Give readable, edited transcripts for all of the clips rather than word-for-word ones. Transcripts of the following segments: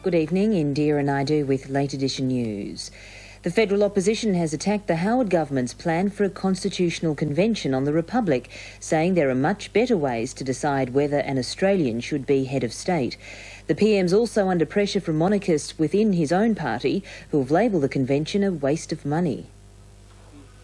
Good evening, Indira Naidoo with Late Edition News. The federal opposition has attacked the Howard government's plan for a constitutional convention on the Republic, saying there are much better ways to decide whether an Australian should be head of state. The PM's also under pressure from monarchists within his own party, who have labelled the convention a waste of money.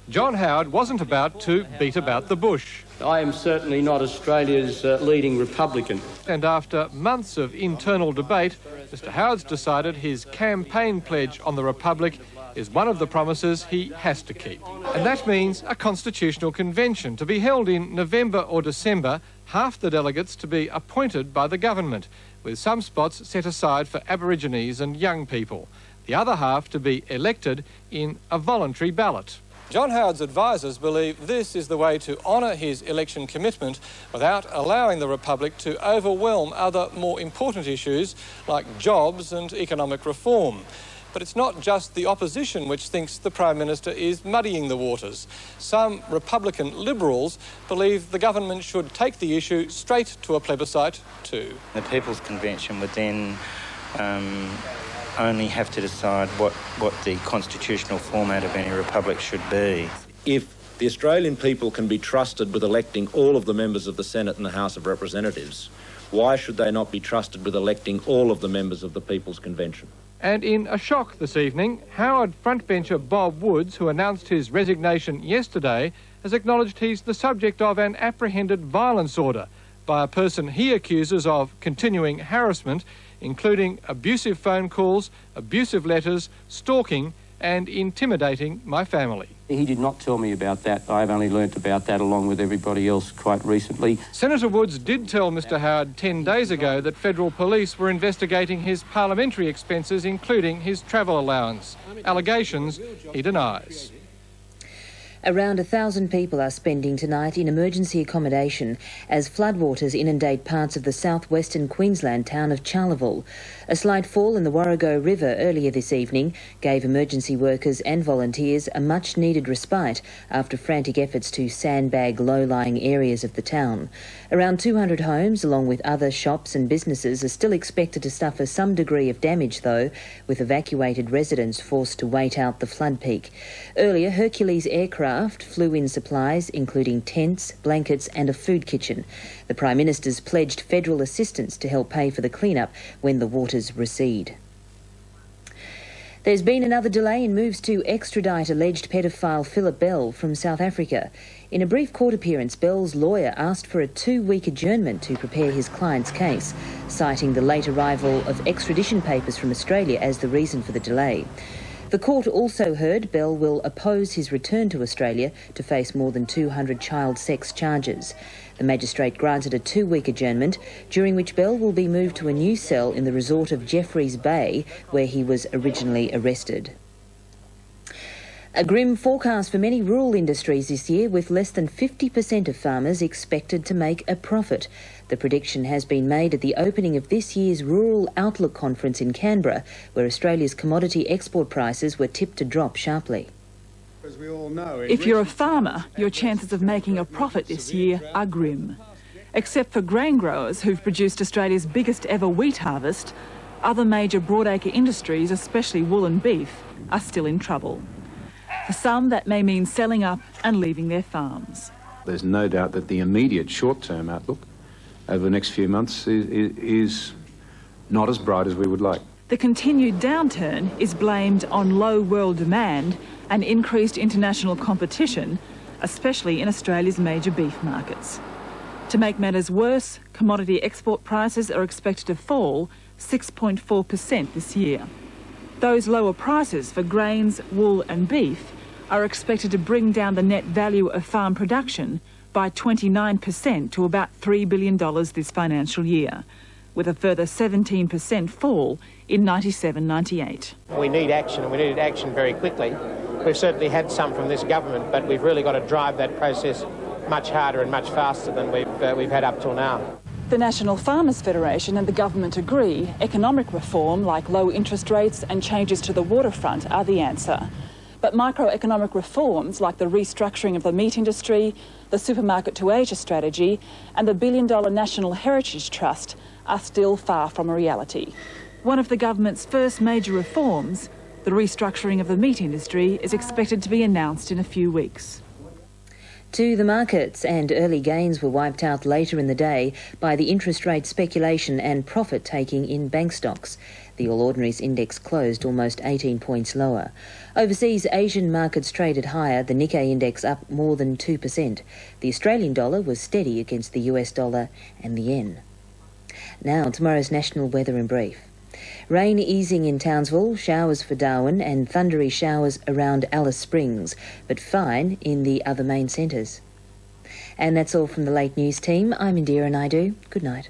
John Howard wasn't about to beat about the bush. I am certainly not Australia's leading Republican. And after months of internal debate, Mr Howard's decided his campaign pledge on the Republic is one of the promises he has to keep. And that means a constitutional convention to be held in November or December, half the delegates to be appointed by the government, with some spots set aside for Aborigines and young people, the other half to be elected in a voluntary ballot. John Howard's advisers believe this is the way to honour his election commitment without allowing the Republic to overwhelm other more important issues like jobs and economic reform. But it's not just the opposition which thinks the Prime Minister is muddying the waters. Some Republican Liberals believe the government should take the issue straight to a plebiscite too. The People's Convention would then only have to decide what the constitutional format of any republic should be. If the Australian people can be trusted with electing all of the members of the Senate and the House of Representatives, why should they not be trusted with electing all of the members of the People's Convention? And in a shock this evening, Howard frontbencher Bob Woods, who announced his resignation yesterday, has acknowledged he's the subject of an apprehended violence order by a person he accuses of continuing harassment, including abusive phone calls, abusive letters, stalking and intimidating my family. He did not tell me about that. I've only learnt about that along with everybody else quite recently. Senator Woods did tell Mr Howard 10 days ago that federal police were investigating his parliamentary expenses, including his travel allowance. Allegations he denies. Around 1,000 people are spending tonight in emergency accommodation as floodwaters inundate parts of the southwestern Queensland town of Charleville. A slight fall in the Warrego River earlier this evening gave emergency workers and volunteers a much-needed respite after frantic efforts to sandbag low-lying areas of the town. Around 200 homes, along with other shops and businesses, are still expected to suffer some degree of damage, though, with evacuated residents forced to wait out the flood peak. Earlier, Hercules aircraft flew in supplies, including tents, blankets and a food kitchen. The Prime Minister's pledged federal assistance to help pay for the clean-up when the waters recede. There's been another delay in moves to extradite alleged paedophile Philip Bell from South Africa. In a brief court appearance, Bell's lawyer asked for a 2-week adjournment to prepare his client's case, citing the late arrival of extradition papers from Australia as the reason for the delay. The court also heard Bell will oppose his return to Australia to face more than 200 child sex charges. The magistrate granted a 2-week adjournment, during which Bell will be moved to a new cell in the resort of Jeffreys Bay, where he was originally arrested. A grim forecast for many rural industries this year, with less than 50% of farmers expected to make a profit. The prediction has been made at the opening of this year's Rural Outlook Conference in Canberra, where Australia's commodity export prices were tipped to drop sharply. If you're a farmer, your chances of making a profit this year are grim. Except for grain growers who've produced Australia's biggest ever wheat harvest, other major broadacre industries, especially wool and beef, are still in trouble. For some, that may mean selling up and leaving their farms. There's no doubt that the immediate short-term outlook over the next few months is not as bright as we would like. The continued downturn is blamed on low world demand and increased international competition, especially in Australia's major beef markets. To make matters worse, commodity export prices are expected to fall 6.4% this year. Those lower prices for grains, wool and beef are expected to bring down the net value of farm production by 29% to about $3 billion this financial year, with a further 17% fall in 97-98. We need action, and we need action very quickly. We've certainly had some from this government, but we've really got to drive that process much harder and much faster than we've had up till now. The National Farmers Federation and the government agree economic reform like low interest rates and changes to the waterfront are the answer. But microeconomic reforms like the restructuring of the meat industry, the Supermarket to Asia strategy and the $1 billion National Heritage Trust are still far from a reality. One of the government's first major reforms, the restructuring of the meat industry, is expected to be announced in a few weeks. To the markets, and early gains were wiped out later in the day by the interest rate speculation and profit-taking in bank stocks. The All Ordinaries Index closed almost 18 points lower. Overseas Asian markets traded higher, the Nikkei Index up more than 2%. The Australian dollar was steady against the US dollar and the yen. Now, tomorrow's national weather in brief. Rain easing in Townsville, showers for Darwin and thundery showers around Alice Springs, but fine in the other main centres. And that's all from the Late News team. I'm Indira Naidoo. Good night.